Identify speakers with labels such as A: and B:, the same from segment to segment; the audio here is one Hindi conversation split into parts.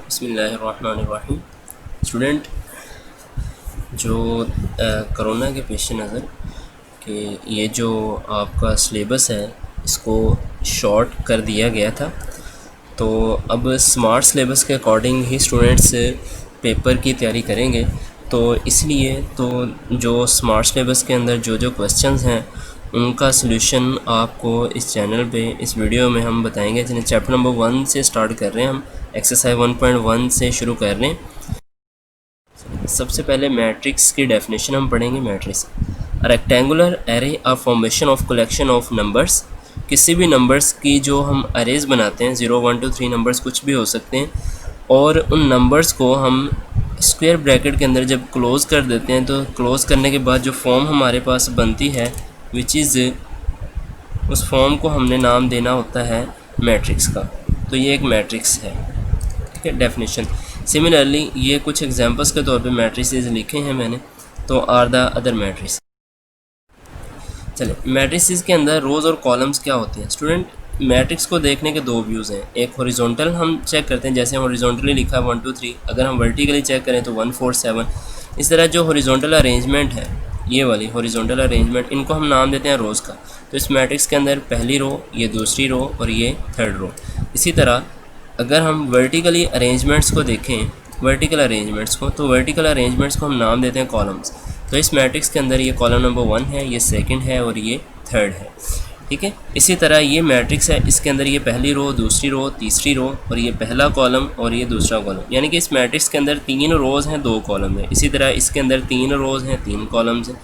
A: बिस्मिल्लाहिर्रहमानिर्रहीम। स्टूडेंट, जो कोरोना के पेश नज़र कि ये जो आपका सिलेबस है इसको शॉर्ट कर दिया गया था, तो अब स्मार्ट सिलेबस के अकॉर्डिंग ही स्टूडेंट्स पेपर की तैयारी करेंगे। तो इसलिए तो जो स्मार्ट सिलेबस के अंदर जो क्वेश्चंस हैं उनका सलूशन आपको इस चैनल पे इस वीडियो में हम बताएंगे। जिन्हें चैप्टर नंबर 1 से स्टार्ट कर रहे हैं, हम एक्सरसाइज 1.1 से शुरू कर रहे हैं। सबसे पहले मैट्रिक्स की डेफिनेशन हम पढ़ेंगे। Matrix rectangular array a formation of collection of numbers. किसी भी नंबर्स की जो हम अरेज बनाते हैं, 0 1 2 3 नंबर्स कुछ भी हो सकते हैं, और उन नंबर्स को हम स्क्वायर ब्रैकेट के अंदर जब क्लोज़ कर देते हैं तो क्लोज़ करने के बाद जो फॉर्म हमारे पास बनती है विच इज़, उस फॉर्म को हमने नाम देना होता है मैट्रिक्स का। तो ये एक मैट्रिक्स है, ठीक है, डेफिनेशन। सिमिलरली ये कुछ एग्जांपल्स के तौर पे मैट्रिसेस लिखे हैं मैंने, तो आर द अदर मैट्रिक्स। चले, मैट्रिसेस के अंदर रोज़ और कॉलम्स क्या होते हैं। स्टूडेंट, मैट्रिक्स को देखने के दो व्यूज़ हैं। एक हॉरिजॉन्टल हम चेक करते हैं, जैसे हॉरिजॉन्टली लिखा है 1 2 3। अगर हम वर्टिकली चेक करें तो 1 4 7। इस तरह जो हॉरिजॉन्टल अरेंजमेंट है, ये वाली हॉरिजॉन्टल अरेंजमेंट, इनको हम नाम देते हैं रोज़ का। तो इस मैट्रिक्स के अंदर पहली रो, ये दूसरी रो और ये थर्ड रो। इसी तरह अगर हम वर्टिकली अरेंजमेंट्स को देखें, वर्टिकल अरेंजमेंट्स को, तो वर्टिकल अरेंजमेंट्स को हम नाम देते हैं कॉलम्स। तो इस मैट्रिक्स के अंदर ये कॉलम नंबर 1 है, ये सेकंड है और ये थर्ड है, ठीक है। इसी तरह ये मैट्रिक्स है, इसके अंदर ये पहली रो, दूसरी रो, तीसरी रो और ये पहला कॉलम और ये दूसरा कॉलम। यानी कि इस मैट्रिक्स के अंदर 3 रोज़ हैं, 2 कॉलम है। इसी तरह इसके अंदर 3 रोज़ हैं, 3 कॉलम्स हैं।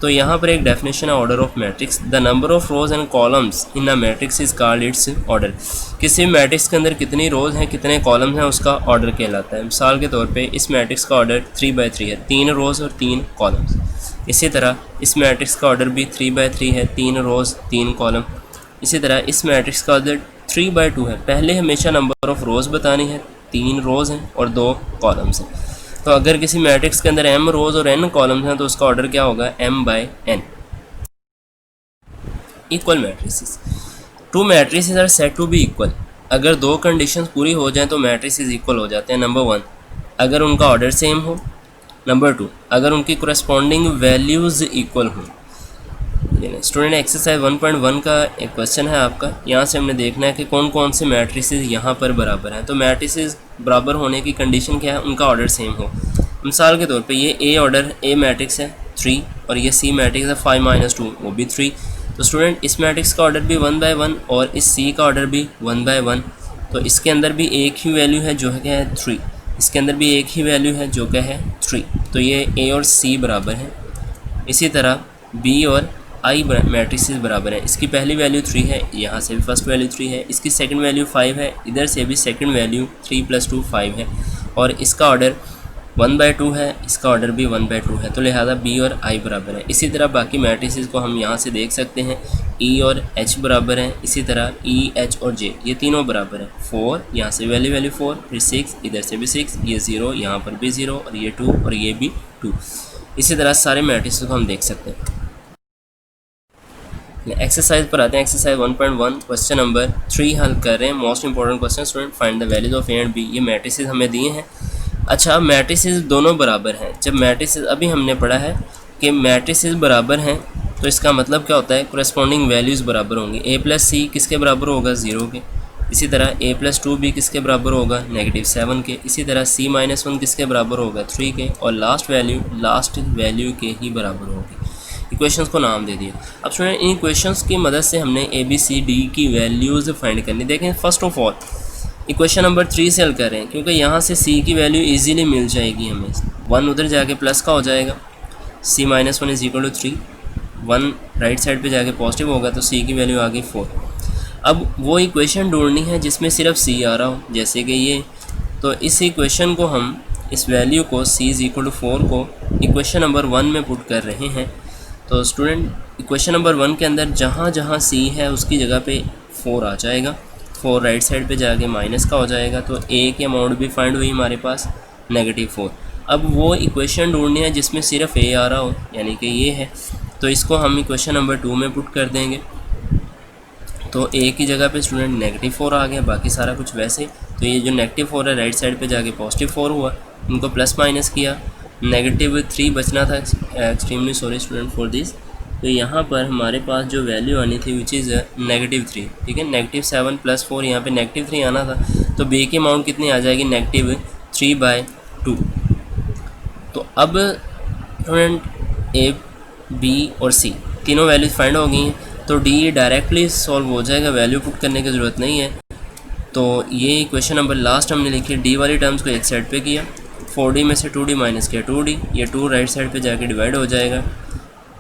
A: तो यहाँ पर एक डेफिनेशन है order of matrix. The number of rose and columns in a matrix is called its order. किसी मैट्रिक्स के अंदर कितनी रोज हैं, कितने कॉलम्स हैं, उसका ऑर्डर कहलाता है। मिसाल के तौर पे इस मैट्रिक्स का ऑर्डर 3/3 है, 3 रोज और 3 कॉलम्स। इसी तरह इस मैट्रिक्स का ऑर्डर भी 3/3 है, 3 रोज 3 कॉलम। इसी तरह इस मैट्रिक्स का ऑर्डर 3/2 है। पहले हमेशा नंबर ऑफ रोज बतानी है, 3 रोज हैं और 2 कॉलम्स हैं। तो अगर किसी मैट्रिक्स के अंदर m रोज और n कॉलम्स हैं तो उसका ऑर्डर क्या होगा, m/n। Equal matrices, 2 matrices are said to be equal. अगर 2 कंडीशंस पूरी हो जाएं तो मैट्रिसेस इक्वल हो जाते हैं। नंबर 1, अगर उनका ऑर्डर सेम हो। नंबर 2, अगर उनकी कोरेस्पॉन्डिंग वैल्यूज़ इक्वल हों। स्टूडेंट, एक्सरसाइज 1.1 का एक क्वेश्चन है आपका। यहाँ से हमने देखना है कि कौन कौन से मैट्रिसेस यहाँ पर बराबर हैं। तो मैट्रिसेस बराबर होने की कंडीशन क्या है, उनका ऑर्डर सेम हो। मिसाल के तौर पे ये ए ऑर्डर, ए मैट्रिक्स है 3 और ये सी मैट्रिक्स है 5 - 2, वो भी 3। तो स्टूडेंट, इस मैट्रिक्स का ऑर्डर भी 1/1 और इस सी का ऑर्डर भी 1/1। तो इसके अंदर भी एक ही वैल्यू है जो है क्या है 3, इसके अंदर भी एक ही वैल्यू है जो क्या है 3। तो ये ए और सी बराबर है। इसी तरह बी और आई मैट्रिसेस बराबर है। इसकी पहली वैल्यू 3 है, यहाँ से भी फर्स्ट वैल्यू 3 है, इसकी सेकंड वैल्यू 5 है, इधर से भी सेकंड वैल्यू 3 + 2 5 है, और इसका ऑर्डर 1/2 है, इसका ऑर्डर भी 1/2 है। तो लिहाजा बी और आई बराबर है। इसी तरह बाकी मैट्रिसेस को हम यहाँ से देख सकते हैं, ई और एच बराबर हैं। इसी तरह ई, एच और जे, ये तीनों बराबर हैं। 4, यहाँ से वैल्यू 4, फिर 6, इधर से भी 6, ये 0, यहाँ पर भी 0 और ये 2 और ये भी 2। इसी तरह सारे मैट्रिसेस को हम देख सकते हैं। एक्सरसाइज पर आते हैं। एक्सरसाइज 1.1 क्वेश्चन नंबर 3 हल कर रहे हैं। Most important question. Student, find the values of A and B. ये मैट्रिसेस हमें दिए हैं। अच्छा, मैट्रिसेस दोनों बराबर हैं। जब मैट्रिसेस, अभी हमने पढ़ा है कि मैट्रिसेस बराबर हैं तो इसका मतलब क्या होता है, कोरेस्पॉन्डिंग वैल्यूज़ बराबर होंगी। a + c किसके बराबर होगा, 0 के। इसी तरह a + 2b किसके बराबर होगा, -7 के। इसी तरह c - 1 किसके बराबर होगा, 3 के। और लास्ट वैल्यू के ही बराबर होगी। इक्वेशंस को नाम दे दिए। अब स्टूडेंट, इन इक्वेशंस की मदद से हमने ए बी सी डी की वैल्यूज़ फाइंड करनी। देखें, first of all equation number 3 से हल कर रहे हैं, क्योंकि यहाँ से सी की वैल्यू इजीली मिल जाएगी हमें। 1 उधर जाके प्लस का हो जाएगा, c - 1 = 3। 1 राइट साइड पे जाके पॉजिटिव होगा तो c की वैल्यू आ गई 4। अब वो इक्वेशन ढूंढनी है जिसमें सिर्फ c आ रहा हो, जैसे कि ये। तो इस इक्वेशन को हम, इस वैल्यू को c = 4 को इक्वेशन नंबर 1 में पुट कर रहे हैं। तो स्टूडेंट, इक्वेशन नंबर 1 के अंदर जहाँ जहाँ c है उसकी जगह पे 4 आ जाएगा। 4 राइट साइड पे जाके माइनस का हो जाएगा। तो a की अमाउंट भी फाइंड हुई हमारे पास, -4। अब वो इक्वेशन ढूंढनी है जिसमें सिर्फ a आ रहा हो, यानी कि ये है। तो इसको हम इक्वेशन नंबर 2 में पुट कर देंगे। तो a की जगह पे स्टूडेंट -4 आ गया, बाकी सारा कुछ वैसे। तो ये जो नेगेटिव 4 है राइट साइड पे जाके पॉजिटिव 4 हुआ, इनको प्लस माइनस किया, नेगेटिव 3 बचना था। Extremely sorry student for this. तो यहाँ पर हमारे पास जो वैल्यू आनी थी विच इज़ -3, ठीक है। -7 + 4 यहाँ पे -3 आना था, तो बी की अमाउंट कितनी आ जाएगी, -3/2। तो अब स्टूडेंट ए, बी और सी तीनों वैल्यूज फाइंड हो गई हैं, तो डी डायरेक्टली सॉल्व हो जाएगा, वैल्यू पुट करने की ज़रूरत नहीं है। तो ये क्वेश्चन नंबर लास्ट हमने लिखी, डी वाली टर्म्स को एक साइड पे किया, 4D में से 2D माइनस किया 2D, ये 2 राइट साइड पे जाके डिवाइड हो जाएगा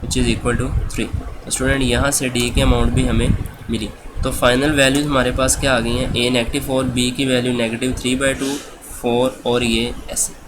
A: विच इज़ इक्वल टू 3। तो स्टूडेंट यहाँ से डी की अमाउंट भी हमें मिली। तो फाइनल वैल्यूज़ हमारे पास क्या आ गई हैं, ए -4, बी की वैल्यू -3/2, 4 और ये ऐसे।